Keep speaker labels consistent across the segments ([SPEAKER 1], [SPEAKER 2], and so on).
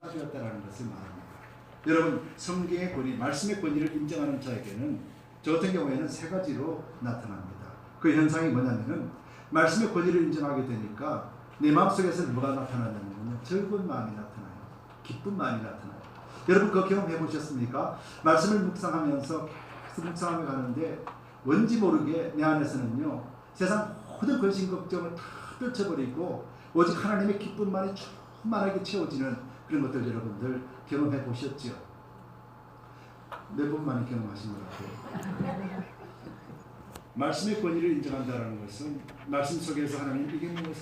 [SPEAKER 1] 되었다는 것을 말합니다. 여러분, 성경의 권위, 말씀의 권위를 인정하는 자에게는 저 같은 경우에는 세 가지로 나타납니다. 그 현상이 뭐냐면은 말씀의 권위를 인정하게 되니까 내 마음속에서 뭐가 나타나냐면요, 즐거운 마음이 나타나요. 기쁜 마음이 나타나요. 여러분, 그 경험해 보셨습니까? 말씀을 묵상하면서 계속 묵상하며 가는데 뭔지 모르게 내 안에서는요, 세상 모든 근심 걱정을 다 떨쳐버리고 오직 하나님의 기쁨만이 충만하게 채워지는 그런 것들 여러분들 경험해 보셨죠? 몇 분만에 경험하신 것 같아요. 말씀의 권위를 인정한다는 것은 말씀 속에서 하나님 이게 무엇,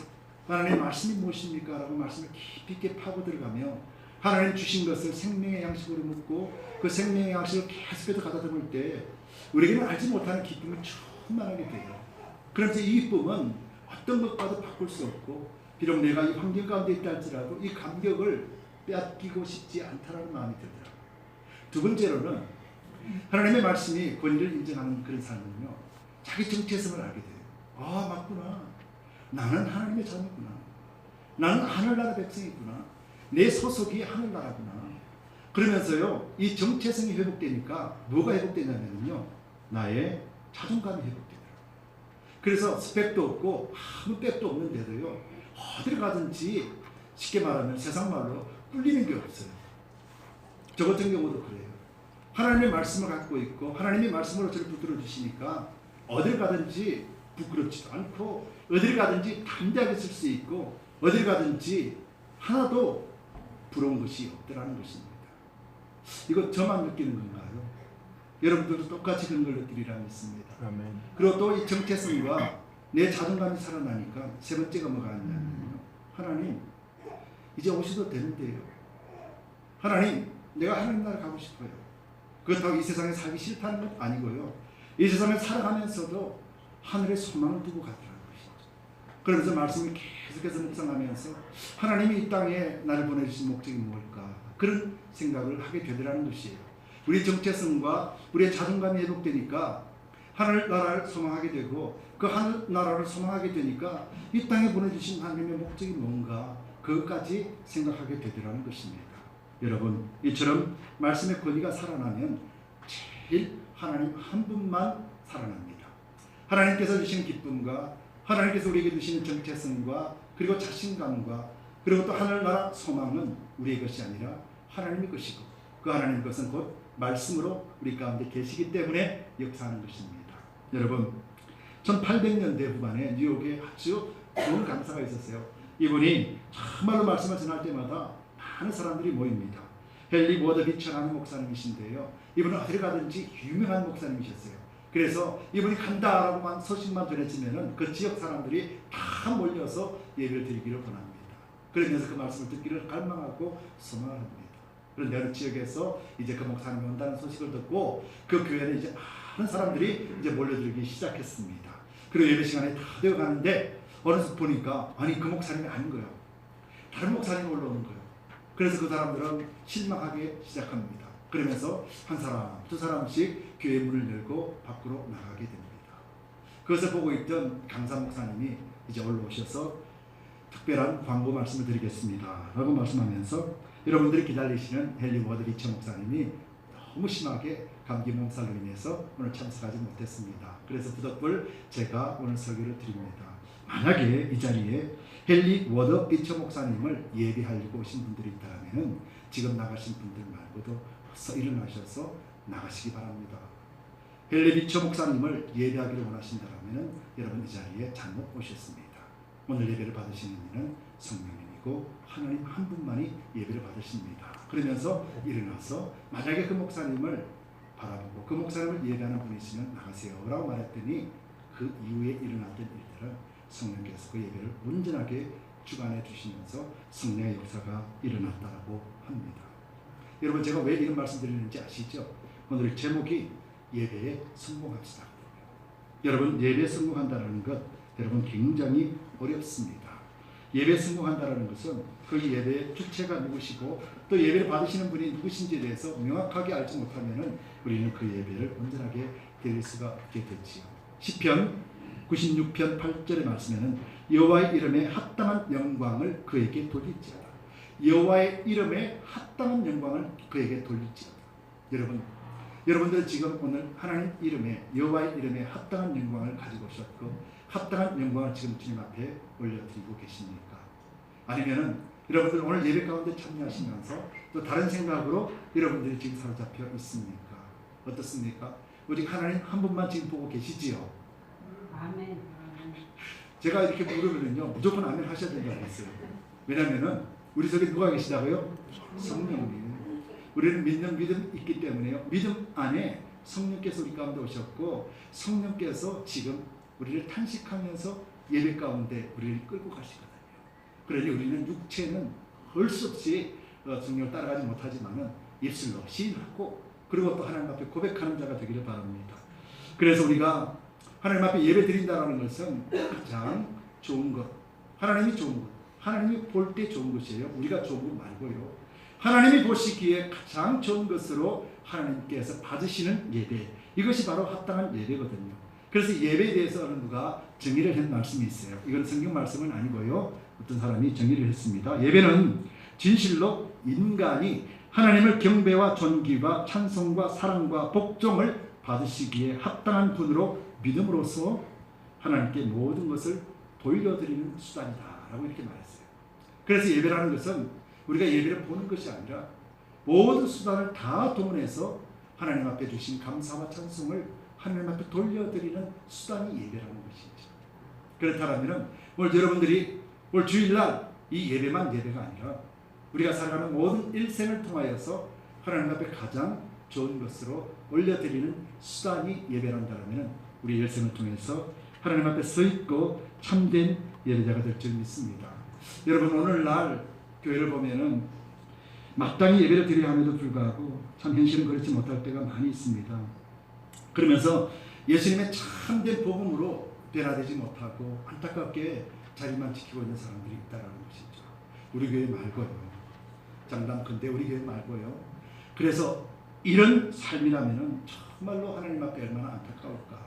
[SPEAKER 1] 하나님의 말씀이 무엇입니까? 라고 말씀을 깊이 있게 파고 들어가며 하나님 주신 것을 생명의 양식으로 묻고 그 생명의 양식을 계속해서 가다듬을 때 우리에게는 알지 못하는 기쁨이 충만하게 돼요. 그런데 이 기쁨은 어떤 것과도 바꿀 수 없고 비록 내가 이 환경 가운데 있다 할지라도 이 감격을 빼앗기고 싶지 않다라는 마음이 들더라고요. 두 번째로는 하나님의 말씀이 권위를 인정하는 그런 삶은요, 자기 정체성을 알게 돼요. 아, 맞구나. 나는 하나님의 자녀구나. 나는 하늘나라 백성이구나. 내 소속이 하늘나라구나. 그러면서요, 이 정체성이 회복되니까 뭐가 회복되냐면요, 나의 자존감이 회복되더라고요. 그래서 스펙도 없고 아무 백도 없는데도요, 어디를 가든지 쉽게 말하면 세상 말로 꿀리는 게 없어요. 저 같은 경우도 그래요. 하나님의 말씀을 갖고 있고 하나님의 말씀으로 저를 붙들어 주시니까 어딜 가든지 부끄럽지도 않고 어딜 가든지 담대하게 쓸 수 있고 어딜 가든지 하나도 부러운 것이 없더라는 것입니다. 이거 저만 느끼는 건가요? 여러분들도 똑같이 그런 걸 느끼리라 믿습니다.
[SPEAKER 2] 아멘.
[SPEAKER 1] 그리고 또 이 정체성과 내 자존감이 살아나니까 세 번째가 뭐가 있냐면요, 하나님 이제 오셔도 되는데요. 하나님, 내가 하나님 나라 가고 싶어요. 그렇다고 이 세상에 살기 싫다는 것 아니고요. 이 세상을 살아가면서도 하늘의 소망을 두고 가더라는 것이죠. 그러면서 말씀을 계속해서 묵상하면서 하나님이 이 땅에 나를 보내주신 목적이 무엇일까? 그런 생각을 하게 되더라는 것이에요. 우리 정체성과 우리의 자존감이 회복되니까 하늘나라를 소망하게 되고 그 하늘나라를 소망하게 되니까 이 땅에 보내주신 하나님의 목적이 뭔가 그것까지 생각하게 되더라는 것입니다. 여러분, 이처럼 말씀의 권위가 살아나면 제일 하나님 한 분만 살아납니다. 하나님께서 주시는 기쁨과 하나님께서 우리에게 주시는 정체성과 그리고 자신감과 그리고 또 하늘나라 소망은 우리의 것이 아니라 하나님의 것이고 그 하나님의 것은 곧 말씀으로 우리 가운데 계시기 때문에 역사하는 것입니다. 여러분, 1800년대 후반에 뉴욕에 아주 좋은 강사가 있었어요. 이분이 정말로 말씀을 전할 때마다 많은 사람들이 모입니다. 헨리 워드 비처라는 목사님이신데요. 이분은 어디 가든지 유명한 목사님이셨어요. 그래서 이분이 간다라고만 소식만 전해지면은 그 지역 사람들이 다 몰려서 예배를 드리기를 원합니다. 그러면서 그 말씀을 듣기를 갈망하고 소망을 합니다. 그런데 어느 지역에서 이제 그 목사님이 온다는 소식을 듣고 그 교회는 이제 많은 사람들이 이제 몰려들기 시작했습니다. 그리고 예배 시간이 다 되어 가는데 어느 날 보니까 아니 그 목사님이 아닌 거예요. 다른 목사님이 올라오는 거예요. 그래서 그 사람들은 실망하기 시작합니다. 그러면서 한 사람, 두 사람씩 교회 문을 열고 밖으로 나가게 됩니다. 그것을 보고 있던 강사 목사님이 이제 올라오셔서 특별한 광고 말씀을 드리겠습니다 라고 말씀하면서 여러분들이 기다리시는 헨리 워드 비처 목사님이 너무 심하게 감기 몸살로 인해서 오늘 참석하지 못했습니다. 그래서 부득불 제가 오늘 설교를 드립니다. 만약에 이 자리에 헨리 워드 비처 목사님을 예배하려고 오신 분들이 있다면 지금 나가신 분들 말고도 벌써 일어나셔서 나가시기 바랍니다. 헨리 비처 목사님을 예배하기를 원하신다면 여러분 이 자리에 잘못 오셨습니다. 오늘 예배를 받으시는 이는 성령님이고 하나님 한 분만이 예배를 받으십니다. 그러면서 일어나서 만약에 그 목사님을 바라보고 그 목사님을 예배하는 분이 있으면 나가세요 라고 말했더니 그 이후에 일어났던 일들은 성령께서 그 예배를 온전하게 주관해 주시면서 성령의 역사가 일어났다고 합니다. 여러분, 제가 왜 이런 말씀 드리는지 아시죠? 오늘 제목이 예배에 성공합시다. 여러분, 예배에 성공한다는 것 여러분 굉장히 어렵습니다. 예배에 성공한다는 것은 그 예배의 주체가 누구시고 또 예배를 받으시는 분이 누구신지에 대해서 명확하게 알지 못하면 우리는 그 예배를 온전하게 드릴 수가 없게 되지요. 시편 96편 8절의 말씀에는 여호와의 이름에 합당한 영광을 그에게 돌릴지어다. 여호와의 이름에 합당한 영광을 그에게 돌릴지어다. 여러분들 지금 오늘 하나님 이름에, 여호와의 이름에 합당한 영광을 가지고 오셨고 합당한 영광을 지금 주님 앞에 올려드리고 계십니까? 아니면은 여러분들 오늘 예배 가운데 참여하시면서 또 다른 생각으로 여러분들이 지금 사로잡혀 있습니까? 어떻습니까? 오직 하나님 한 분만 지금 보고 계시지요?
[SPEAKER 2] 아멘.
[SPEAKER 1] 제가 이렇게 물으면요 무조건 아멘 하셔야 된다고 했어요. 왜냐면은 우리 속에 누가 계시다고요? 성령님. 우리는 믿는 믿음 있기 때문에요. 믿음 안에 성령께서 우리 가운데 오셨고 성령께서 지금 우리를 탄식하면서 예배 가운데 우리를 끌고 가시거든요. 그러니 우리는 육체는 할 수 없이 성령을 따라가지 못하지만은 입술로 시인하고 그리고 또 하나님 앞에 고백하는 자가 되기를 바랍니다. 그래서 우리가 하나님 앞에 예배 드린다는 것은 가장 좋은 것, 하나님이 좋은 것, 하나님이 볼 때 좋은 것이에요. 우리가 좋은 것 말고요. 하나님이 보시기에 가장 좋은 것으로 하나님께서 받으시는 예배, 이것이 바로 합당한 예배거든요. 그래서 예배에 대해서 어느 누가 정의를 한 말씀이 있어요. 이건 성경 말씀은 아니고요. 어떤 사람이 정의를 했습니다. 예배는 진실로 인간이 하나님을 경배와 존귀와 찬송과 사랑과 복종을 받으시기에 합당한 분으로 믿음으로써 하나님께 모든 것을 돌려드리는 수단이다 라고 이렇게 말했어요. 그래서 예배라는 것은 우리가 예배를 보는 것이 아니라 모든 수단을 다 동원해서 하나님 앞에 주신 감사와 찬송을 하나님 앞에 돌려드리는 수단이 예배라는 것이죠. 그렇다면 오늘 여러분들이 올 주일날 이 예배만 예배가 아니라 우리가 살아가는 모든 일생을 통하여서 하나님 앞에 가장 좋은 것으로 올려드리는 수단이 예배란다면 우리 일생을 통해서 하나님 앞에 서 있고 참된 예배자가 될 줄 믿습니다. 여러분 오늘날 교회를 보면은 마땅히 예배를 드려야 함에도 불구하고 참 현실은 그렇지 못할 때가 많이 있습니다. 그러면서 예수님의 참된 복음으로 변화되지 못하고 안타깝게 자리만 지키고 있는 사람들이 있다는 것이죠. 우리 교회 말고요. 장담컨대 우리 교회 말고요. 그래서 이런 삶이라면 정말로 하나님 앞에 얼마나 안타까울까.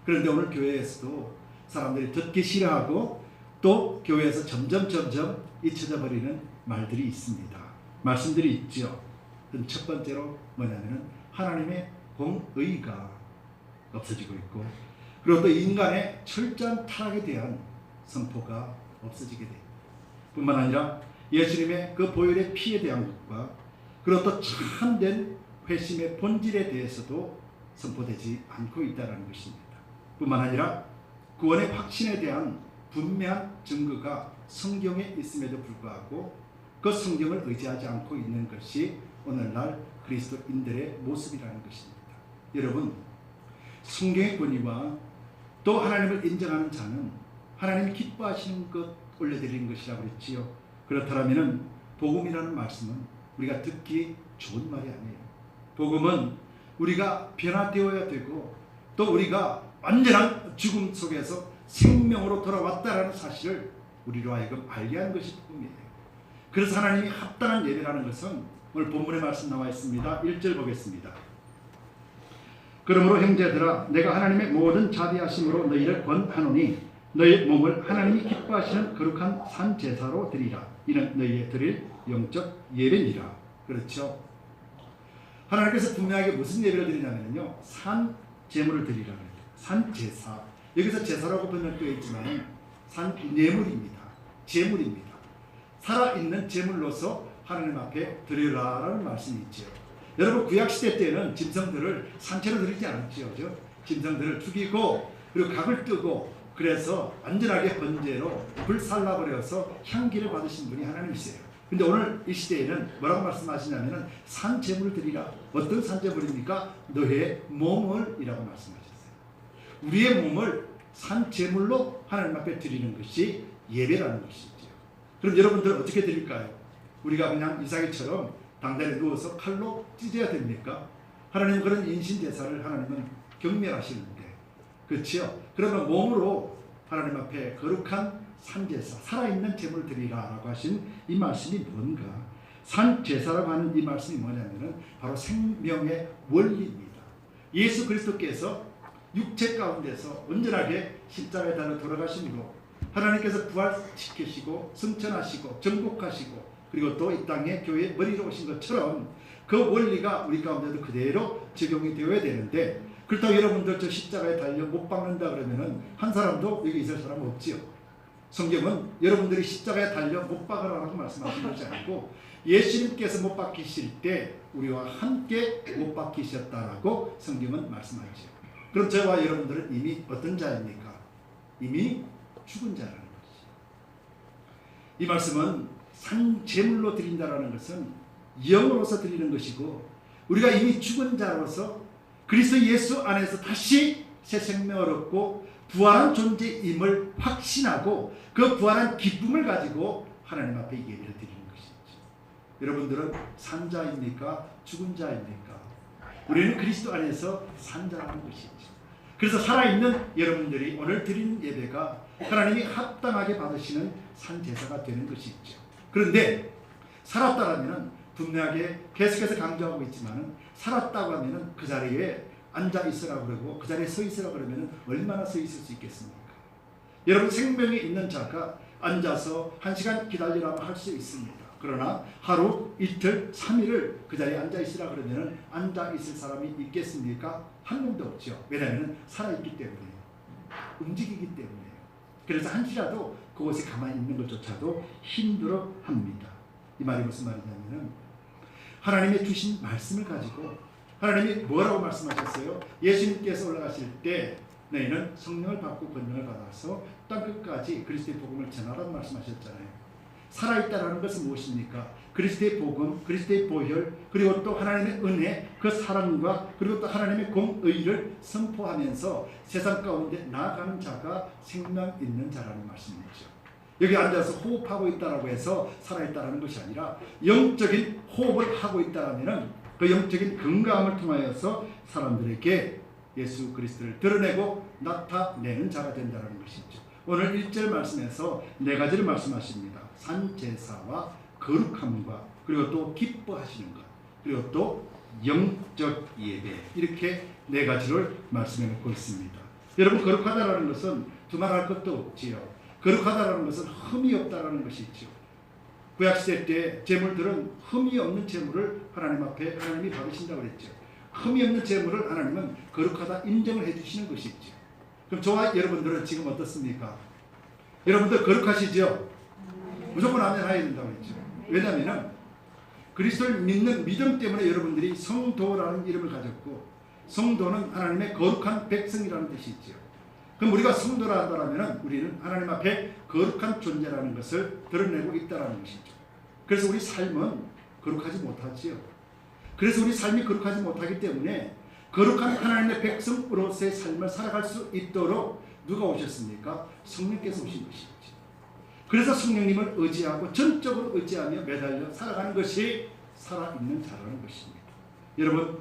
[SPEAKER 1] 그런데 오늘 교회에서도 사람들이 듣기 싫어하고 또 교회에서 점점 잊혀져 버리는 말들이 있습니다. 말씀들이 있죠. 첫 번째로 뭐냐면은 하나님의 공의가 없어지고 있고 그리고 또 인간의 철저한 타락에 대한 선포가 없어지게 됩니다. 뿐만 아니라 예수님의 그 보혈의 피에 대한 것과 그리고 또 참된 회심의 본질에 대해서도 선포되지 않고 있다는 것입니다. 뿐만 아니라 구원의 확신에 대한 분명한 증거가 성경에 있음에도 불구하고 그 성경을 의지하지 않고 있는 것이 오늘날 그리스도인들의 모습이라는 것입니다. 여러분, 성경의 권위와 또 하나님을 인정하는 자는 하나님이 기뻐하시는 것 올려드리는 것이라고 했지요. 그렇다면 복음이라는 말씀은 우리가 듣기 좋은 말이 아니에요. 복음은 우리가 변화되어야 되고 또 우리가 완전한 죽음 속에서 생명으로 돌아왔다라는 사실을 우리로 하여금 알게 하는 것이 복음이에요. 그래서 하나님이 합당한 예배라는 것은 오늘 본문의 말씀 나와 있습니다. 1절 보겠습니다. 그러므로 형제들아 내가 하나님의 모든 자비하심으로 너희를 권하노니 너희 몸을 하나님이 기뻐하시는 거룩한 산 제사로 드리라. 이는 너희의 드릴 영적 예배니라. 그렇죠. 하나님께서 분명하게 무슨 예배를 드리냐면요. 산 제물을 드리라. 산 제사. 여기서 제사라고 번역되어 있지만 산 뇌물입니다. 제물입니다. 살아있는 제물로서 하나님 앞에 드리라라는 말씀이 있죠. 여러분 구약시대 때는 짐승들을 산채로 드리지 않았죠. 짐승들을 죽이고 그리고 각을 뜨고 그래서 완전하게 번제로 불살라버려서 향기를 받으신 분이 하나님이세요. 근데 오늘 이 시대에는 뭐라고 말씀하시냐면 산제물을 드리라. 어떤 산제물입니까? 너의 몸을 이라고 말씀하셨어요. 우리의 몸을 산제물로 하나님 앞에 드리는 것이 예배라는 것이죠. 그럼 여러분들 어떻게 드릴까요? 우리가 그냥 이삭이처럼 당단에 누워서 칼로 찢어야 됩니까? 하나님은 그런 인신제사를 하나님은 경멸하시는데 그렇죠? 그러면 몸으로 하나님 앞에 거룩한 산제사, 살아있는 제물을 드리라라고 하신 이 말씀이 뭔가? 산제사라고 하는 이 말씀이 뭐냐면은 바로 생명의 원리입니다. 예수 그리스도께서 육체 가운데서 온전하게 십자가에 달려 돌아가심으로 하나님께서 부활시키시고 승천하시고 정복하시고 그리고 또 이 땅에 교회의 머리로 오신 것처럼 그 원리가 우리 가운데도 그대로 적용이 되어야 되는데, 그렇다고 여러분들 저 십자가에 달려 못 박는다 그러면은 한 사람도 여기 있을 사람 없지요. 성경은 여러분들이 십자가에 달려 못 박으라고 말씀하신 것이 아니고 예수님께서 못 박히실 때 우리와 함께 못 박히셨다라고 성경은 말씀하죠. 그럼 저와 여러분들은 이미 어떤 자입니까? 이미 죽은 자라는 것이죠. 이 말씀은 산 제물로 드린다라는 것은 영으로서 드리는 것이고, 우리가 이미 죽은 자로서 그리스도 예수 안에서 다시 새 생명을 얻고 부활한 존재임을 확신하고 그 부활한 기쁨을 가지고 하나님 앞에 예배를 드리는 것이죠. 여러분들은 산 자입니까? 죽은 자입니까? 우리는 그리스도 안에서 산 자라는 것이죠. 그래서 살아있는 여러분들이 오늘 드리는 예배가 하나님이 합당하게 받으시는 산 제사가 되는 것이죠. 그런데 살았다라면 분명하게 계속해서 강조하고 있지만은, 살았다고 하면은 그 자리에 앉아 있으라 그러고 그 자리에 서 있으라 그러면은 얼마나 서 있을 수 있겠습니까? 여러분, 생명이 있는 자가 앉아서 1시간 기다리라고 할 수 있습니다. 그러나 하루, 이틀, 3일을 그 자리에 앉아 있으라 그러면은 앉아 있을 사람이 있겠습니까? 한 명도 없죠. 왜냐하면 살아있기 때문에요. 움직이기 때문에요. 그래서 한시라도 그곳에 가만히 있는 것조차도 힘들어 합니다. 이 말이 무슨 말이냐면은, 하나님의 주신 말씀을 가지고 하나님이 뭐라고 말씀하셨어요? 예수님께서 올라가실 때 너희는 성령을 받고 권능을 받아서 땅 끝까지 그리스도의 복음을 전하라고 말씀하셨잖아요. 살아있다라는 것은 무엇입니까? 그리스도의 복음, 그리스도의 보혈, 그리고 또 하나님의 은혜, 그 사랑과 그리고 또 하나님의 공의를 선포하면서 세상 가운데 나아가는 자가 생명 있는 자라는 말씀이죠. 여기 앉아서 호흡하고 있다라고 해서 살아있다라는 것이 아니라 영적인 호흡을 하고 있다라면은 그 영적인 건강을 통하여서 사람들에게 예수 그리스도를 드러내고 나타내는 자가 된다는 것이죠. 오늘 1절 말씀에서 4가지를 말씀하십니다. 산제사와 거룩함과 그리고 또 기뻐하시는 것, 그리고 또 영적 예배, 이렇게 4가지를 말씀해 놓고 있습니다. 여러분, 거룩하다라는 것은 두말할 것도 없지요. 거룩하다라는 것은 흠이 없다라는 것이죠. 구약시대 때 제물들은 흠이 없는 제물을 하나님 앞에 하나님이 받으신다고 그랬죠. 흠이 없는 제물을 하나님은 거룩하다 인정을 해주시는 것이죠. 그럼 저와 여러분들은 지금 어떻습니까? 여러분들 거룩하시죠? 무조건 아멘 해야 된다고 그랬죠. 왜냐하면 그리스도를 믿는 믿음 때문에 여러분들이 성도라는 이름을 가졌고, 성도는 하나님의 거룩한 백성이라는 뜻이 있죠. 그럼 우리가 성도라 한다면 우리는 하나님 앞에 거룩한 존재라는 것을 드러내고 있다는 것이죠. 그래서 우리 삶은 거룩하지 못하지요. 그래서 우리 삶이 거룩하지 못하기 때문에 거룩한 하나님의 백성으로서의 삶을 살아갈 수 있도록 누가 오셨습니까? 성령께서 오신 것이죠. 그래서 성령님을 의지하고 전적으로 의지하며 매달려 살아가는 것이 살아있는 자라는 것입니다. 여러분,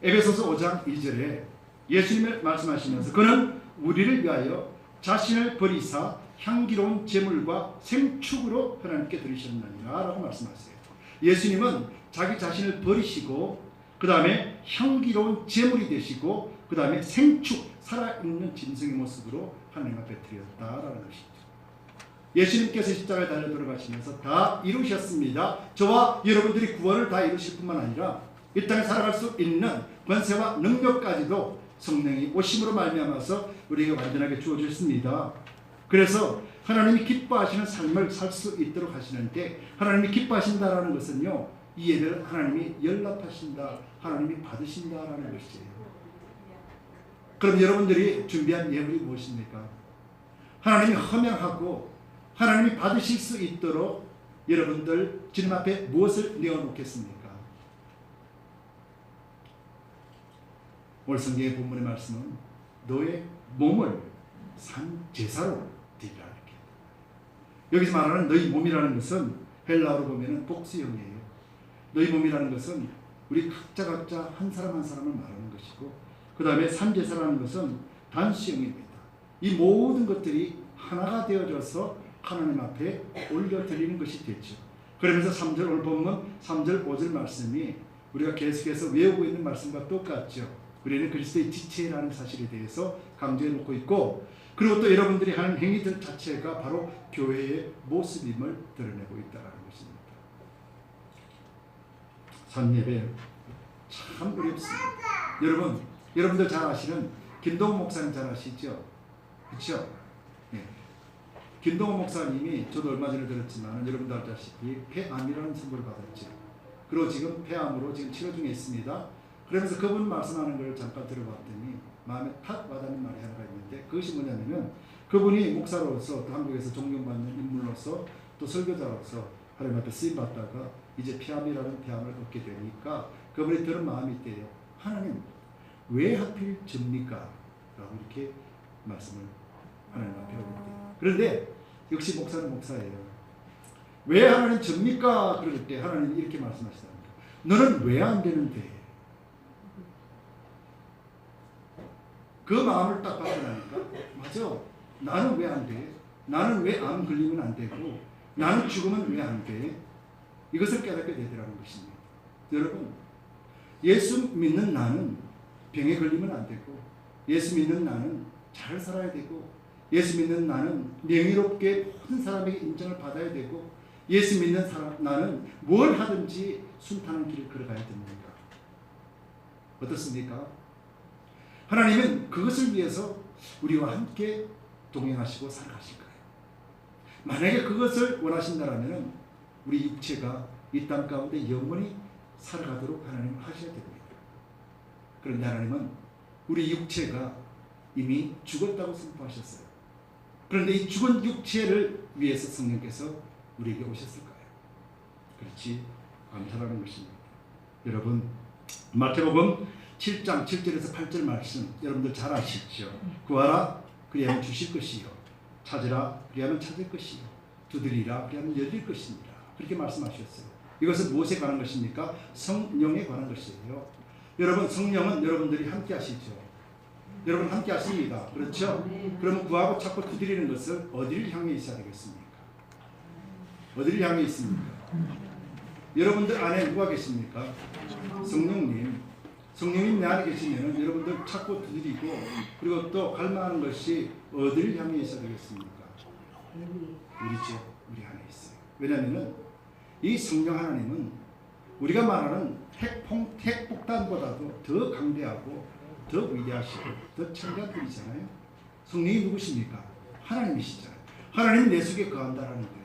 [SPEAKER 1] 에베소서 5장 2절에 예수님을 말씀하시면서 그는 우리를 위하여 자신을 버리사 향기로운 제물과 생축으로 하나님께 드리셨느니라 라고 말씀하세요. 예수님은 자기 자신을 버리시고 그 다음에 향기로운 제물이 되시고 그 다음에 생축, 살아있는 짐승의 모습으로 하나님 앞에 드렸다라는 것이죠. 예수님께서 십자가에 달려 돌아가시면서 다 이루셨습니다. 저와 여러분들이 구원을 다 이루실 뿐만 아니라 이 땅에 살아갈 수 있는 권세와 능력까지도 성령이 오심으로 말미암아서 우리에게 완전하게 주어졌습니다. 그래서 하나님이 기뻐하시는 삶을 살 수 있도록 하시는데, 하나님이 기뻐하신다라는 것은요, 이 예배를 하나님이 연락하신다, 하나님이 받으신다라는 것이에요. 그럼 여러분들이 준비한 예물이 무엇입니까? 하나님이 허명하고 하나님이 받으실 수 있도록 여러분들 주님 앞에 무엇을 내어놓겠습니까? 오늘 성경의 본문의 말씀은 너의 몸을 산 제사로 드리라 이렇게. 여기서 말하는 너희 몸이라는 것은 헬라어로 보면은 복수형이에요. 너희 몸이라는 것은 우리 각자 한 사람 한 사람을 말하는 것이고, 그 다음에 산 제사라는 것은 단수형입니다. 이 모든 것들이 하나가 되어져서 하나님 앞에 올려드리는 것이 되죠. 그러면서 3절 오늘 본문 3절 5절 말씀이 우리가 계속해서 외우고 있는 말씀과 똑같죠. 우리는 그리스도의 지체라는 사실에 대해서 강조해 놓고 있고, 그리고 또 여러분들이 하는 행위들 자체가 바로 교회의 모습임을 드러내고 있다는 것입니다. 산예배 참 어렵습니다. 여러분들 잘 아시는 김동호 목사님 잘 아시죠? 그렇죠? 예. 김동호 목사님이 저도 얼마 전에 들었지만 여러분도 알다시피 폐암이라는 선고를 받았죠. 그리고 지금 폐암으로 지금 치료 중에 있습니다. 그러면서 그분 말씀하는 걸 잠깐 들어봤더니 마음에 탁 와닿는 말이 하나가 있는데, 그것이 뭐냐면은 그분이 목사로서 또 한국에서 존경받는 인물로서 또 설교자로서 하나님 앞에 쓰임 받다가 이제 폐암이라는 폐암을 얻게 되니까 그분이 들은 마음이 있대요. 하나님 왜 하필 접니까? 라고 이렇게 말씀을 하나님 앞에 하는데, 그런데 역시 목사는 목사예요. 왜 하나님 접니까? 그럴 때 하나님이 이렇게 말씀하시답니다. 너는 왜 안 되는데? 그 마음을 딱 받고 나니까 맞아. 나는 왜 안 돼? 나는 왜 암 걸리면 안 되고 나는 죽으면 왜 안 돼? 이것을 깨닫게 되더라는 것입니다. 여러분, 예수 믿는 나는 병에 걸리면 안 되고, 예수 믿는 나는 잘 살아야 되고, 예수 믿는 나는 명예롭게 모든 사람에게 인정을 받아야 되고, 예수 믿는 나는 뭘 하든지 순탄한 길을 걸어가야 됩니다. 어떻습니까? 하나님은 그것을 위해서 우리와 함께 동행하시고 살아가실 거예요. 만약에 그것을 원하신다면 우리 육체가 이 땅 가운데 영원히 살아가도록 하나님은 하셔야 됩니다. 그런데 하나님은 우리 육체가 이미 죽었다고 선포하셨어요. 그런데 이 죽은 육체를 위해서 성령께서 우리에게 오셨을 거예요. 그렇지 않다라는 것입니다. 여러분, 마태복음 7장 7절에서 8절 말씀 여러분들 잘 아시죠? 구하라 그리하면 주실 것이요, 찾으라 그리하면 찾을 것이요, 두드리라 그리하면 열릴 것입니다. 그렇게 말씀하셨어요. 이것은 무엇에 관한 것입니까? 성령에 관한 것이에요. 여러분, 성령은 여러분들이 함께 하시죠. 여러분 함께 하십니다. 그렇죠? 그러면 구하고 찾고 두드리는 것을 어디를 향해 있어야 되겠습니까? 어디를 향해 있습니까? 여러분들 안에 누가 계십니까? 성령님. 성령님 내 안에 계시면 여러분들 찾고 두드리고, 그리고 또 갈망하는 것이 어디를 향해 있어야 되겠습니까? 우리죠. 우리 안에 있어요. 왜냐하면 이 성령 하나님은 우리가 말하는 핵폭탄보다도 더 강대하고 더 위대하시고 더 창대한 분이잖아요. 성령이 누구십니까? 하나님이시잖아요. 하나님은 내 속에 거한다라는 거예요.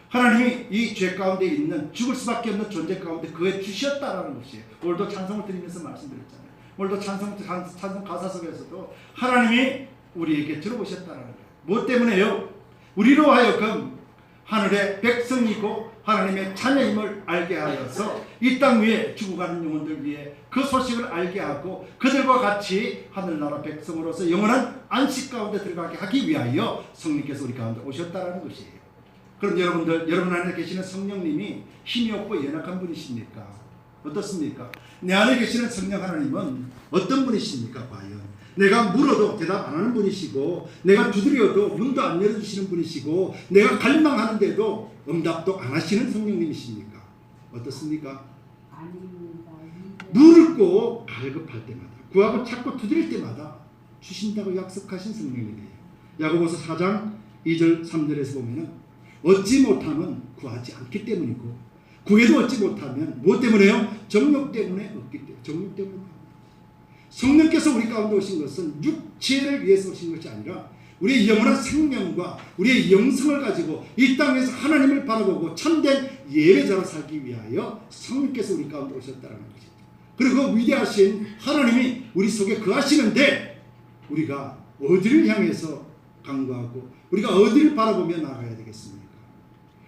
[SPEAKER 1] 하나님이 이 죄 가운데 있는 죽을 수밖에 없는 존재 가운데 그에 주셨다라는 것이에요. 오늘도 찬송을 드리면서 말씀드렸잖아요. 오늘도 찬송 가사 속에서도 하나님이 우리에게 들어오셨다라는 거예요. 무엇 때문에요? 우리로 하여금 하늘의 백성이고 하나님의 자녀임을 알게 하여서 이 땅 위에 죽어가는 영혼들 위해 그 소식을 알게 하고 그들과 같이 하늘나라 백성으로서 영원한 안식 가운데 들어가게 하기 위하여 성령께서 우리 가운데 오셨다라는 것이에요. 그럼 여러분 안에 계시는 성령님이 힘이 없고 연약한 분이십니까? 어떻습니까? 내 안에 계시는 성령 하나님은 어떤 분이십니까? 과연 내가 물어도 대답 안 하는 분이시고, 내가 두드려도 문도 안 열어주시는 분이시고, 내가 갈망하는데도 응답도 안 하시는 성령님이십니까? 어떻습니까? 물을 꼭 갈급할 때마다, 구하고 찾고 두드릴 때마다 주신다고 약속하신 성령님이에요. 야고보서 4장 2절 3절에서 보면은 얻지 못하면 구하지 않기 때문이고, 구해도 얻지 못하면 무엇 때문에요? 정욕 때문에 얻기 때문에. 정욕 때문에. 성령께서 우리 가운데 오신 것은 육체를 위해서 오신 것이 아니라 우리의 영원한 생명과 우리의 영성을 가지고 이 땅에서 하나님을 바라보고 참된 예배자로 살기 위하여 성령께서 우리 가운데 오셨다는 것입니다. 그리고 그 위대하신 하나님이 우리 속에 거하시는데 우리가 어디를 향해서 간구하고 우리가 어디를 바라보며 나아가야 되겠습니까?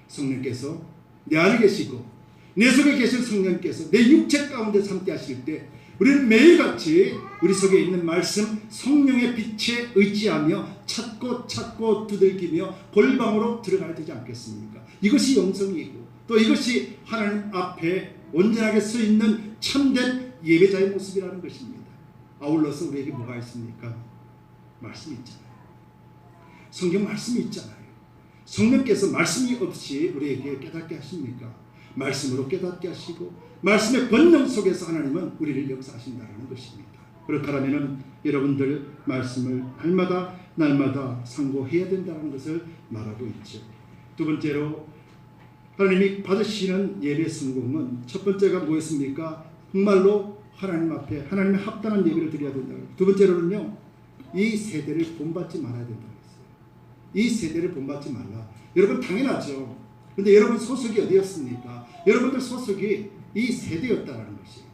[SPEAKER 1] 성령께서 내 안에 계시고 내 속에 계신 성령께서 내 육체 가운데 함께 하실 때 우리는 매일같이 우리 속에 있는 말씀 성령의 빛에 의지하며 찾고 두들기며 골방으로 들어가야 되지 않겠습니까? 이것이 영성이고 또 이것이 하나님 앞에 온전하게 서 있는 참된 예배자의 모습이라는 것입니다. 아울러서 우리에게 뭐가 있습니까? 말씀이 있잖아요. 성경 말씀이 있잖아요. 성령께서 말씀이 없이 우리에게 깨닫게 하십니까? 말씀으로 깨닫게 하시고 말씀의 권능 속에서 하나님은 우리를 역사하신다는 것입니다. 그렇다면 여러분들 말씀을 날마다 상고해야 된다는 것을 말하고 있죠. 두 번째로 하나님이 받으시는 예배 성공은 첫 번째가 뭐였습니까? 정말로 하나님 앞에 하나님의 합당한 예배를 드려야 된다. 두 번째로는요, 이 세대를 본받지 말아야 된다고 했어요. 이 세대를 본받지 말라. 여러분 당연하죠. 근데 여러분 소속이 어디였습니까? 여러분들 소속이 이 세대였다는 것이에요.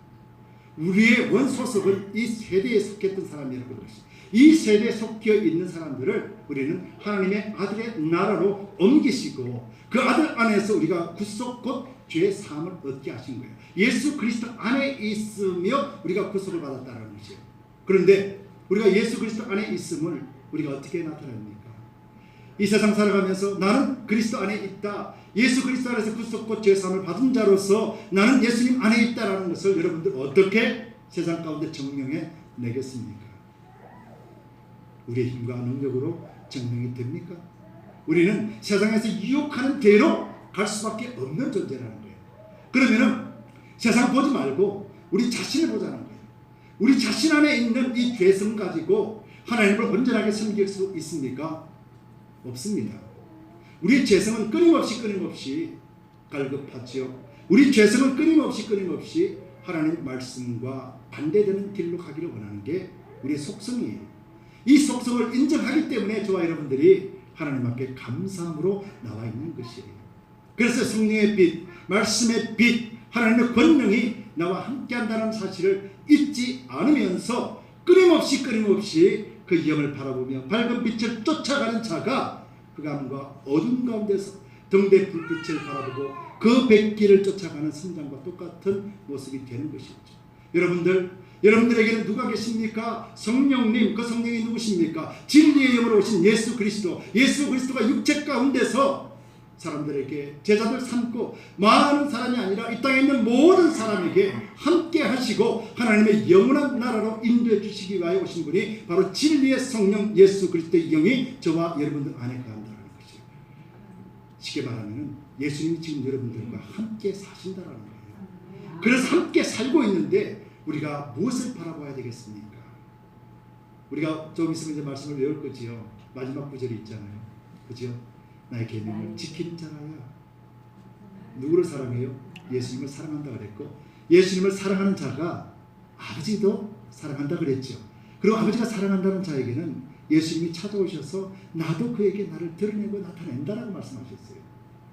[SPEAKER 1] 우리의 원 소속은 이 세대에 속했던 사람이라는 것이에요. 이 세대에 속해 있는 사람들을 우리는 하나님의 아들의 나라로 옮기시고 그 아들 안에서 우리가 구속 곧 죄의 사함을 얻게 하신 거예요. 예수 그리스도 안에 있으며 우리가 구속을 받았다는 것이에요. 그런데 우리가 예수 그리스도 안에 있음을 우리가 어떻게 나타냅니까? 이 세상 살아가면서 나는 그리스도 안에 있다. 예수 그리스도 안에서 구속 곧 죄의 사함을 받은 자로서 나는 예수님 안에 있다라는 것을 여러분들 어떻게 세상 가운데 증명해 내겠습니까? 우리의 힘과 능력으로 증명이 됩니까? 우리는 세상에서 유혹하는 대로 갈 수밖에 없는 존재라는 거예요. 그러면은 세상 보지 말고 우리 자신을 보자는 거예요. 우리 자신 안에 있는 이 죄성 가지고 하나님을 온전하게 섬길 수 있습니까? 없습니다. 우리의 죄성은 끊임없이 갈급하지요. 우리 죄성은 끊임없이 하나님 말씀과 반대되는 길로 가기를 원하는 게 우리의 속성이에요. 이 속성을 인정하기 때문에 저와 여러분들이 하나님 앞에 감사함으로 나와 있는 것이에요. 그래서 성령의 빛, 말씀의 빛, 하나님의 권능이 나와 함께한다는 사실을 잊지 않으면서 끊임없이 그 영을 바라보며 밝은 빛을 쫓아가는 자가 흑암과 어둠 가운데서 등대 불빛을 바라보고 그 백길을 쫓아가는 선장과 똑같은 모습이 되는 것이죠. 여러분들에게는 누가 계십니까? 성령님. 그 성령이 누구십니까? 진리의 영으로 오신 예수 그리스도가 육체 가운데서 사람들에게 제자들 삼고 많은 사람이 아니라 이 땅에 있는 모든 사람에게 함께 하시고 하나님의 영원한 나라로 인도해 주시기 위하여 오신 분이 바로 진리의 성령 예수 그리스도의 영이 저와 여러분들 안에 거한다는 것이에요. 쉽게 말하면 예수님이 지금 여러분들과 함께 사신다라는 거예요. 그래서 함께 살고 있는데 우리가 무엇을 바라봐야 되겠습니까? 우리가 좀 있으면 이제 말씀을 외울 거지요. 마지막 구절이 있잖아요. 그죠? 나의 계명을 지키는 자라야. 누구를 사랑해요? 예수님을 사랑한다 그랬고, 예수님을 사랑하는 자가 아버지도 사랑한다 그랬죠. 그리고 아버지가 사랑한다는 자에게는 예수님이 찾아오셔서 나도 그에게 나를 드러내고 나타낸다라고 말씀하셨어요.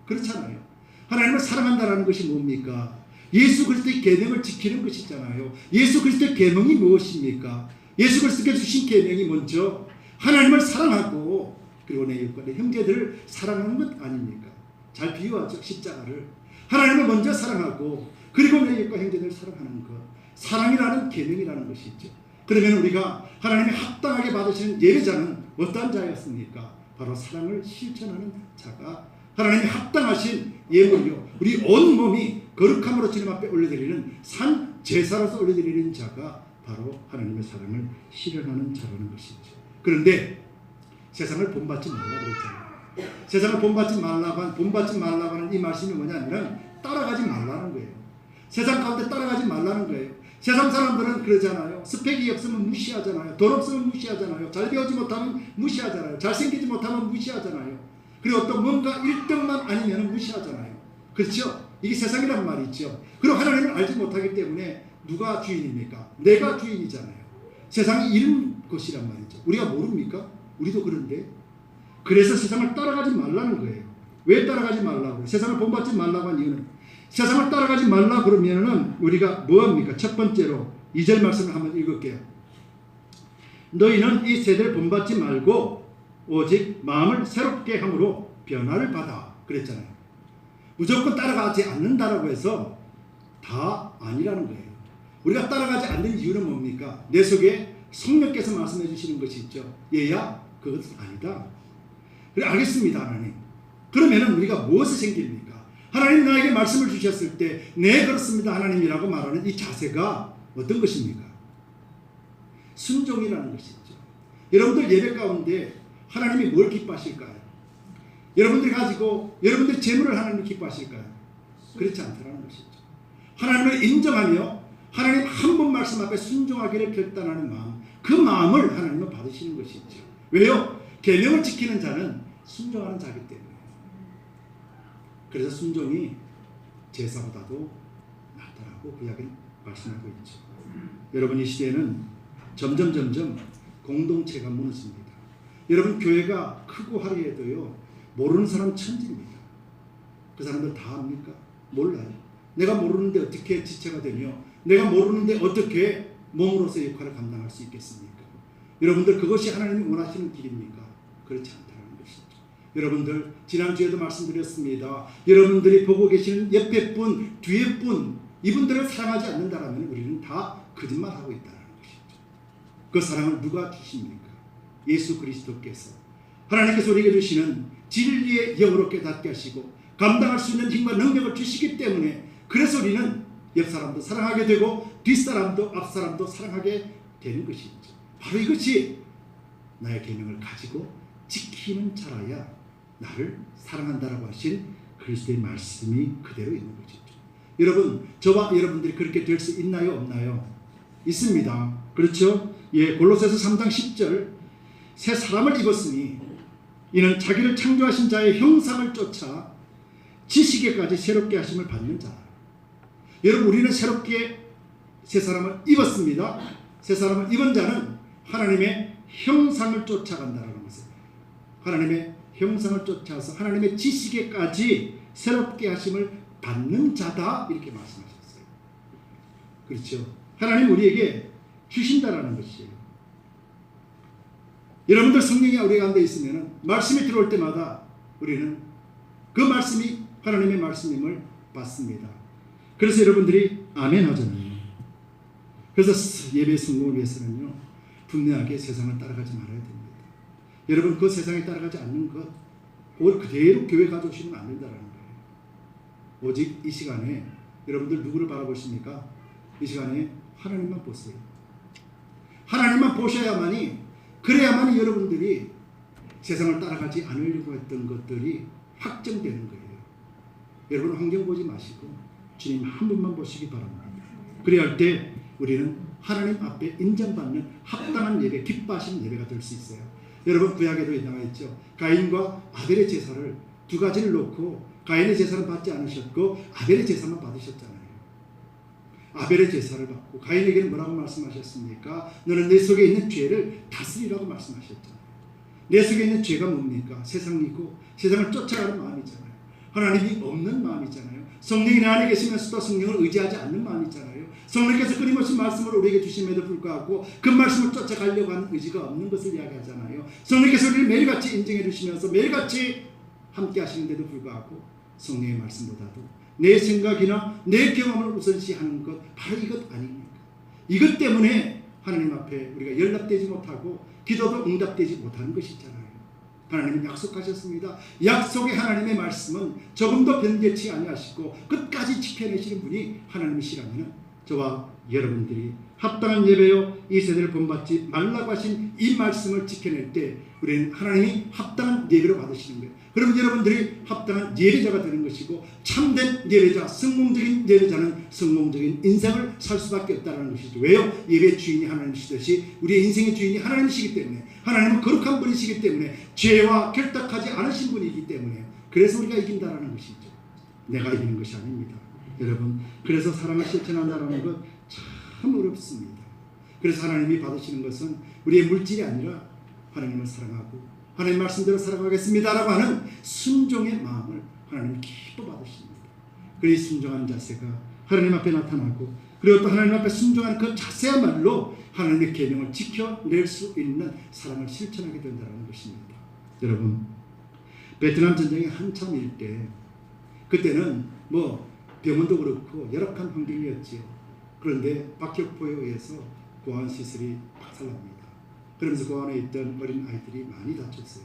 [SPEAKER 1] 그렇잖아요. 하나님을 사랑한다라는 것이 뭡니까? 예수 그리스도의 계명을 지키는 것이잖아요. 예수 그리스도의 계명이 무엇입니까? 예수 그리스도께서 주신 계명이 먼저 하나님을 사랑하고 그리고 내 이웃과 내 형제들을 사랑하는 것 아닙니까? 잘 비유하죠. 십자가를 하나님을 먼저 사랑하고 그리고 내 이웃과 형제들을 사랑하는 것, 사랑이라는 계명이라는 것이 있죠. 그러면 우리가 하나님이 합당하게 받으시는 예배자는 어떠한 자였습니까? 바로 사랑을 실천하는 자가 하나님이 합당하신 예물이요 우리 온 몸이 거룩함으로 주님 앞에 올려드리는 산 제사로서 올려드리는 자가 바로 하나님의 사랑을 실현하는 자라는 것이죠. 그런데 세상을 본받지 말라 그랬잖아요. 세상을 본받지 말라고 하는 이 말씀이 뭐냐면 따라가지 말라는 거예요. 세상 가운데 따라가지 말라는 거예요. 세상 사람들은 그러잖아요. 스펙이 없으면 무시하잖아요. 돈 없으면 무시하잖아요. 잘 배우지 못하면 무시하잖아요. 잘생기지 못하면 무시하잖아요. 그리고 또 뭔가 1등만 아니면 무시하잖아요. 그렇죠? 이게 세상이란 말이죠. 그리고 하나님을 알지 못하기 때문에 누가 주인입니까? 내가 주인이잖아요. 세상이 이런 것이란 말이죠. 우리가 모릅니까? 우리도 그런데. 그래서 세상을 따라가지 말라는 거예요. 왜 따라가지 말라고? 세상을 본받지 말라고 한 이유는 세상을 따라가지 말라 그러면은 우리가 뭐합니까? 첫 번째로 2절 말씀을 한번 읽을게요. 너희는 이 세대를 본받지 말고 오직 마음을 새롭게 함으로 변화를 받아 그랬잖아요. 무조건 따라가지 않는다라고 해서 다 아니라는 거예요. 우리가 따라가지 않는 이유는 뭡니까? 내 속에 성령께서 말씀해 주시는 것이 있죠. 얘야 그것은 아니다. 그래 알겠습니다 하나님. 그러면은 우리가 무엇을 생깁니까? 하나님 나에게 말씀을 주셨을 때 네 그렇습니다 하나님이라고 말하는 이 자세가 어떤 것입니까? 순종이라는 것이죠. 여러분들 예배 가운데 하나님이 뭘 기뻐하실까요? 여러분들이 가지고 여러분들의 재물을 하나님이 기뻐하실까요? 그렇지 않다는 것이죠. 하나님을 인정하며 하나님 한 번 말씀 앞에 순종하기를 결단하는 마음, 그 마음을 하나님은 받으시는 것이죠. 왜요? 계명을 지키는 자는 순종하는 자이기 때문에. 그래서 순종이 제사보다도 낫다라고 그 이야기를 말씀하고 있죠. 여러분, 이 시대에는 점점 공동체가 무너집니다. 여러분, 교회가 크고 화려해도요, 모르는 사람 천지입니다. 그 사람들 다 압니까? 몰라요. 내가 모르는데 어떻게 지체가 되며, 내가 모르는데 어떻게 몸으로서 역할을 감당할 수 있겠습니까? 여러분들, 그것이 하나님이 원하시는 길입니까? 그렇지 않다는 것이죠. 여러분들, 지난주에도 말씀드렸습니다. 여러분들이 보고 계시는 옆에 분, 뒤에 분, 이분들을 사랑하지 않는다면 우리는 다 거짓말하고 있다는 것이죠. 그 사랑을 누가 주십니까? 예수 그리스도께서, 하나님께서 우리에게 주시는 진리의 영으로 깨닫게 하시고 감당할 수 있는 힘과 능력을 주시기 때문에, 그래서 우리는 옆 사람도 사랑하게 되고 뒷사람도 앞사람도 사랑하게 되는 것이죠. 바로 이것이 나의 계명을 가지고 지키는 자라야 나를 사랑한다라고 하신 그리스도의 말씀이 그대로 있는 것이죠. 여러분, 저와 여러분들이 그렇게 될 수 있나요? 없나요? 있습니다. 그렇죠? 예, 골로새서 3장 10절, 새 사람을 입었으니 이는 자기를 창조하신 자의 형상을 쫓아 지식에까지 새롭게 하심을 받는 자. 여러분, 우리는 새롭게 새 사람을 입었습니다. 새 사람을 입은 자는 하나님의 형상을 쫓아간다는 것을, 하나님의 형상을 쫓아서 하나님의 지식에까지 새롭게 하심을 받는 자다, 이렇게 말씀하셨어요. 그렇죠? 하나님 우리에게 주신다라는 것이에요. 여러분들, 성령이 우리 가운데 있으면 말씀이 들어올 때마다 우리는 그 말씀이 하나님의 말씀임을 받습니다. 그래서 여러분들이 아멘 하잖아요. 그래서 예배 성공을 위해서는요, 분명하게 세상을 따라가지 말아야 됩니다. 여러분, 그 세상에 따라가지 않는 것, 그걸 그대로 교회 가져오시면 안 된다는 거예요. 오직 이 시간에 여러분들 누구를 바라보십니까? 이 시간에 하나님만 보세요. 하나님만 보셔야만이, 그래야만이 여러분들이 세상을 따라가지 않으려고 했던 것들이 확정되는 거예요. 여러분, 환경 보지 마시고 주님 한 분만 보시기 바랍니다. 그래야 할 때 우리는 하나님 앞에 인정받는 합당한 예배, 기뻐하시는 예배가 될 수 있어요. 여러분, 구약에도 나와 있죠. 가인과 아벨의 제사를 두 가지를 놓고, 가인의 제사는 받지 않으셨고 아벨의 제사만 받으셨잖아요. 아벨의 제사를 받고 가인에게는 뭐라고 말씀하셨습니까? 너는 내 속에 있는 죄를 다스리라고 말씀하셨잖아요. 내 속에 있는 죄가 뭡니까? 세상이고 세상을 쫓아가는 마음이잖아요. 하나님이 없는 마음이잖아요. 성령이 내 안에 계시면서도 성령을 의지하지 않는 마음이잖아요. 성령께서 끊임없이 말씀을 우리에게 주심에도 불구하고 그 말씀을 쫓아가려고 하는 의지가 없는 것을 이야기하잖아요. 성령께서 우리를 매일같이 인정해 주시면서 매일같이 함께 하시는데도 불구하고 성령의 말씀보다도 내 생각이나 내 경험을 우선시하는 것, 바로 이것 아닙니까? 이것 때문에 하나님 앞에 우리가 연락되지 못하고 기도도 응답되지 못하는 것이잖아요. 하나님은 약속하셨습니다. 약속의 하나님의 말씀은 조금도 변개치 아니하시고 끝까지 지켜내시는 분이 하나님이시라면, 저와 여러분들이 합당한 예배요, 이 세대를 본받지 말라고 하신 이 말씀을 지켜낼 때 우리는 하나님이 합당한 예배로 받으시는 거예요. 그럼 여러분들이 합당한 예배자가 되는 것이고, 참된 예배자, 성공적인 예배자는 성공적인 인생을 살 수밖에 없다는 것이죠. 왜요? 예배 주인이 하나님이시듯이 우리의 인생의 주인이 하나님이시기 때문에, 하나님은 거룩한 분이시기 때문에, 죄와 결탁하지 않으신 분이기 때문에, 그래서 우리가 이긴다는 것이죠. 내가 이기는 것이 아닙니다. 여러분, 그래서 사랑을 실천한다는 것 참 어렵습니다. 그래서 하나님이 받으시는 것은 우리의 물질이 아니라 하나님을 사랑하고 하나님 말씀대로 살아가겠습니다라고 하는 순종의 마음을 하나님이 기뻐 받으십니다. 그리고 이 순종하는 자세가 하나님 앞에 나타나고, 그리고 또 하나님 앞에 순종하는 그 자세야말로 하나님의 계명을 지켜낼 수 있는 사랑을 실천하게 된다는 것입니다. 여러분, 베트남 전쟁이 한참일 때, 그때는 병원도 그렇고 열악한 환경이었지요. 그런데 박격포에 의해서 고아원 시설이 박살납니다. 그러면서 고아원에 있던 어린 아이들이 많이 다쳤어요.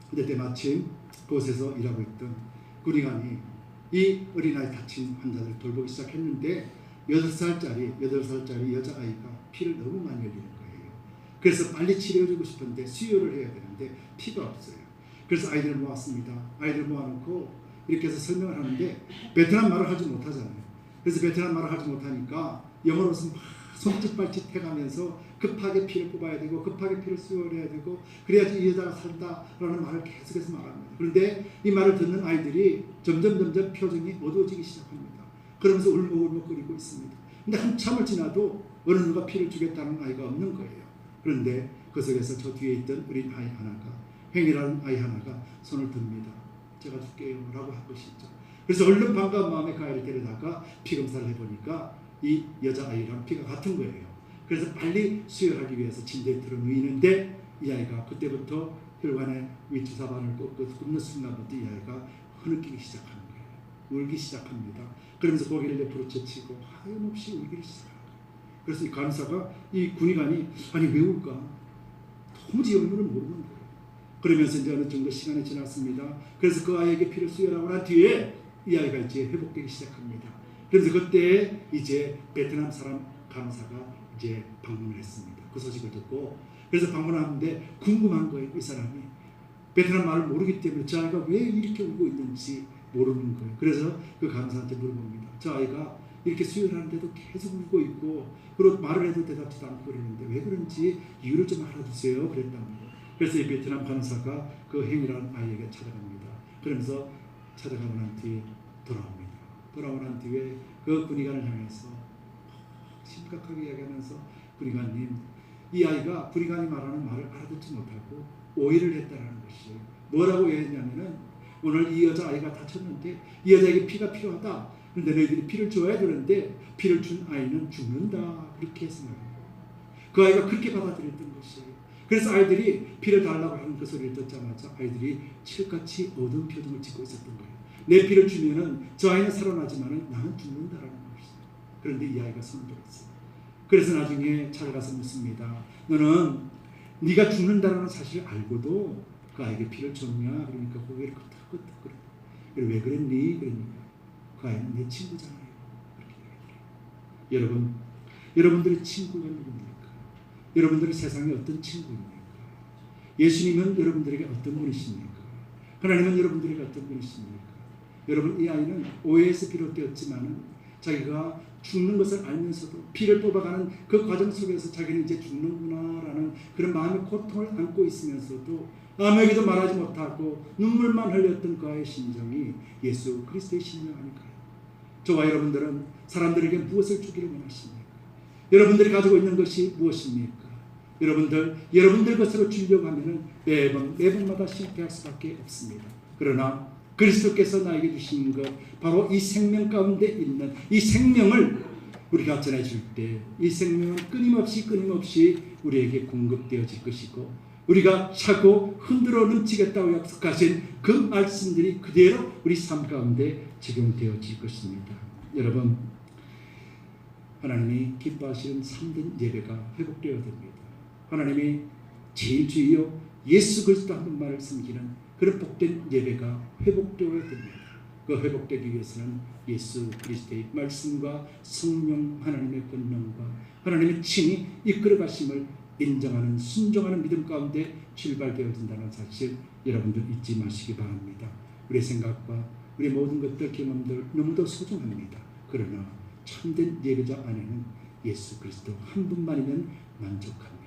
[SPEAKER 1] 근데 때마침 그곳에서 일하고 있던 군의관이 이 어린아이 다친 환자들을 돌보기 시작했는데 8살짜리 여자아이가 피를 너무 많이 흘리는 거예요. 그래서 빨리 치료해주고 싶은데 수혈을 해야 되는데 피가 없어요. 그래서 아이들을 모았습니다. 아이들을 모아놓고 이렇게 해서 설명을 하는데 베트남 말을 하지 못하잖아요. 그래서 베트남 말을 하지 못하니까 영어로서 막 손짓 발짓 해가면서 급하게 피를 뽑아야 되고 급하게 피를 수혈해야 되고 그래야지 이 여자가 산다라는 말을 계속해서 말합니다. 그런데 이 말을 듣는 아이들이 점점 표정이 어두워지기 시작합니다. 그러면서 울먹울먹거리고 있습니다. 근데 한참을 지나도 어느 누가 피를 주겠다는 아이가 없는 거예요. 그런데 그 속에서 저 뒤에 있던 어린 아이 하나가, 횡이라는 아이 하나가 손을 듭니다. 제가 줄게요 라고 한 것이죠. 그래서 얼른 반가운 마음에 그 아이를 데려다가 피 검사를 해보니까 이 여자아이랑 피가 같은 거예요. 그래서 빨리 수혈하기 위해서 침대에 들어 누이는데 이 아이가 그때부터 혈관의 위주사반을 꽂는 순간부터 이 아이가 흐느끼기 시작하는 거예요. 울기 시작합니다. 그러면서 고개를 옆으로 제치고 하염없이 울기 시작합니다. 그래서 이 간호사가, 이 군의관이 아니 왜 울까? 도무지 얼굴을 모르는 거예요. 그러면서 이제 어느 정도 시간이 지났습니다. 그래서 그 아이에게 피를 수혈하고 난 뒤에 이 아이가 이제 회복되기 시작합니다. 그래서 그때 이제 베트남 사람 간호사가 이제 방문을 했습니다. 그 소식을 듣고 그래서 방문하는데 궁금한 거예요. 이 사람이 베트남 말을 모르기 때문에 저 아이가 왜 이렇게 울고 있는지 모르는 거예요. 그래서 그 간호사한테 물어봅니다. 저 아이가 이렇게 수혈하는데도 계속 울고 있고 그리고 말을 해도 대답지도 않고 그러는데 왜 그런지 이유를 좀 알아주세요 그랬답니다. 그래서 이 베트남 간호사가 그 행이라는 아이에게 찾아갑니다. 그러면서 찾아가고 난 뒤에 돌아옵니다. 돌아오고 난 뒤에 그 군의관을 향해서 심각하게 이야기하면서 군의관님, 이 아이가 군의관이 말하는 말을 알아듣지 못하고 오해를 했다는 것이에요. 뭐라고 오해했냐면은 오늘 이 여자아이가 다쳤는데 이 여자에게 피가 필요하다. 그런데 너희들이 피를 줘야 되는데 피를 준 아이는 죽는다. 그렇게 생각해요. 그 아이가 그렇게 받아들였던 것이에요. 그래서 아이들이 피를 달라고 하는 그 소리를 듣자마자 아이들이 칠같이 어두운 표정을 짓고 있었던 거예요. 내 피를 주면은 저 아이는 살아나지만은 나는 죽는다라는 것이에요. 그런데 이 아이가 손을 들었어요. 그래서 나중에 찾아가서 묻습니다. 너는 네가 죽는다라는 사실을 알고도 그 아이에게 피를 줬냐? 그러니까 고개를 끄덕끄덕. 그래 왜 그랬니? 그러니까 그 아이는 내 친구잖아요. 그렇게 얘기해요. 여러분들의 친구가 누굽니까? 여러분들의 세상에 어떤 친구입니까? 예수님은 여러분들에게 어떤 분이십니까? 하나님은 여러분들에게 어떤 분이십니까? 여러분, 이 아이는 오해에서 비롯되었지만은 자기가 죽는 것을 알면서도 피를 뽑아가는 그 과정 속에서 자기는 이제 죽는구나라는 그런 마음의 고통을 안고 있으면서도 아무에게도 말하지 못하고 눈물만 흘렸던 그 아이의 심정이 예수 그리스도의 심정 아닐까요? 저와 여러분들은 사람들에게 무엇을 주기를 원하십니까? 여러분들이 가지고 있는 것이 무엇입니까? 여러분들 것으로 주려고 하면은 매번마다 실패할 수밖에 없습니다. 그러나 그리스도께서 나에게 주신 것, 바로 이 생명 가운데 있는 이 생명을 우리가 전해줄 때 이 생명은 끊임없이 우리에게 공급되어질 것이고 우리가 차고 흔들어 넘치겠다고 약속하신 그 말씀들이 그대로 우리 삶 가운데 적용되어질 것입니다. 여러분, 하나님이 기뻐하시는 참된 예배가 회복되어야 됩니다. 하나님이 제일 주요 예수 그리스도 한 분만을 섬기는 그런 복된 예배가 회복되어야 됩니다. 그 회복되기 위해서는 예수 그리스도의 말씀과 성령 하나님의 권능과 하나님의 친히 이끌어 가심을 인정하는 순종하는 믿음 가운데 출발되어진다는 사실 여러분들 잊지 마시기 바랍니다. 우리의 생각과 우리의 모든 것들, 경험들 너무도 소중합니다. 그러나 참된 예배자 안에는 예수 그리스도 한 분만이면 만족합니다.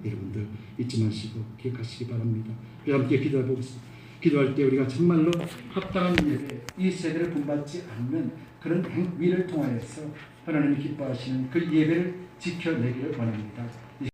[SPEAKER 1] 여러분들 잊지 마시고 기억하시기 바랍니다. 우리 함께 기도해 보겠습니다. 기도할 때 우리가 정말로 합당한 예배, 이 세대를 본받지 않는 그런 행위를 통하여서 하나님이 기뻐하시는 그 예배를 지켜내기를 원합니다.